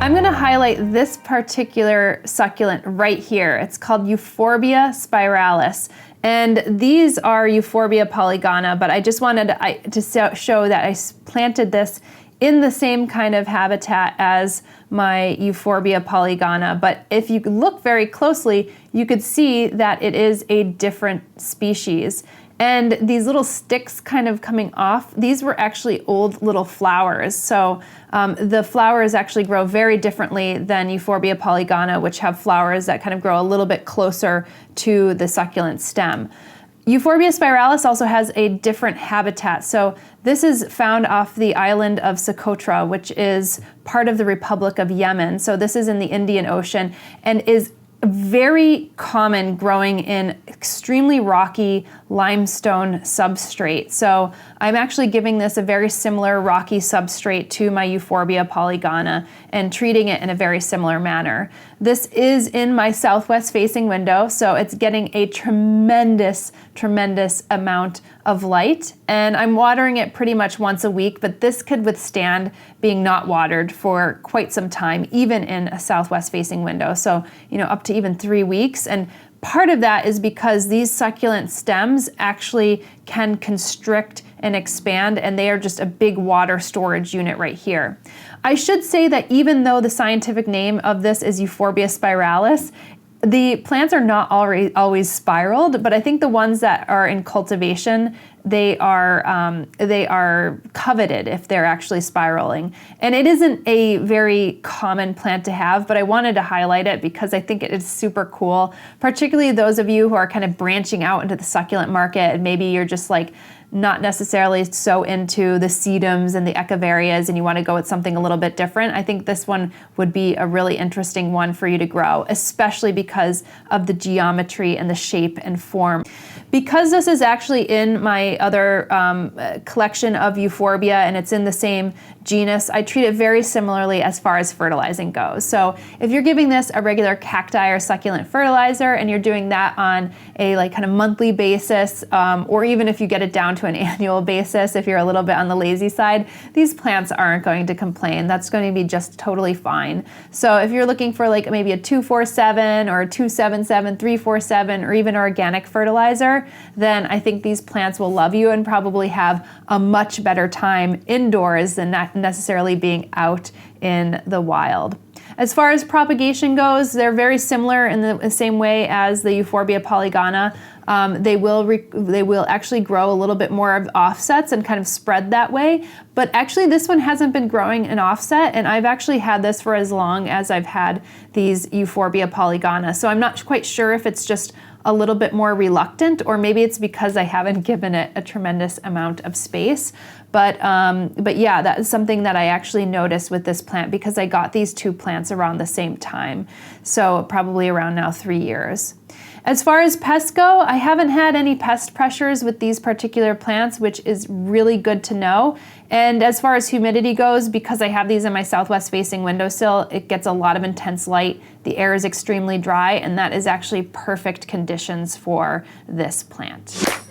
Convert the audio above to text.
I'm gonna highlight this particular succulent right here. It's called Euphorbia spiralis. And these are Euphorbia polygona, but I just wanted to show that I planted this in the same kind of habitat as my Euphorbia polygona. But if you look very closely, you could see that it is a different species. And these little sticks kind of coming off, these were actually old little flowers. So the flowers actually grow very differently than Euphorbia polygona, which have flowers that kind of grow a little bit closer to the succulent stem. Euphorbia spiralis also has a different habitat. So this is found off the island of Socotra, which is part of the Republic of Yemen. So this is in the Indian Ocean and is very common growing in extremely rocky limestone substrate. So I'm actually giving this a very similar rocky substrate to my Euphorbia polygona and treating it in a very similar manner. This is in my southwest facing window, so it's getting a tremendous amount of light, and I'm watering it pretty much once a week, but this could withstand being not watered for quite some time, even in a southwest facing window. So, up to even 3 weeks. And part of that is because these succulent stems actually can constrict and expand, and they are just a big water storage unit right here. I should say that even though the scientific name of this is Euphorbia spiralis, the plants are not always spiraled, but I think the ones that are in cultivation, they are coveted if they're actually spiraling. And it isn't a very common plant to have, but I wanted to highlight it because I think it is super cool, particularly those of you who are kind of branching out into the succulent market and maybe you're just like not necessarily so into the sedums and the echeverias and you want to go with something a little bit different. I think this one would be a really interesting one for you to grow, especially because of the geometry and the shape and form. Because this is actually in my other collection of Euphorbia and it's in the same genus, I treat it very similarly as far as fertilizing goes. So if you're giving this a regular cacti or succulent fertilizer and you're doing that on a kind of monthly basis, or even if you get it down to an annual basis, if you're a little bit on the lazy side, these plants aren't going to complain. That's going to be just totally fine. So if you're looking for maybe a 247 or a 277, 347, or even organic fertilizer, then I think these plants will love you and probably have a much better time indoors than not necessarily being out in the wild. As far as propagation goes, they're very similar in the same way as the Euphorbia polygona. They will actually grow a little bit more of offsets and kind of spread that way. But actually this one hasn't been growing an offset, and I've actually had this for as long as I've had these Euphorbia polygona. So I'm not quite sure if it's just a little bit more reluctant, or maybe it's because I haven't given it a tremendous amount of space. But yeah, that is something that I actually noticed with this plant because I got these two plants around the same time. So probably around now 3 years. As far as pests go, I haven't had any pest pressures with these particular plants, which is really good to know. And as far as humidity goes, because I have these in my southwest facing windowsill, it gets a lot of intense light. The air is extremely dry, and that is actually perfect conditions for this plant.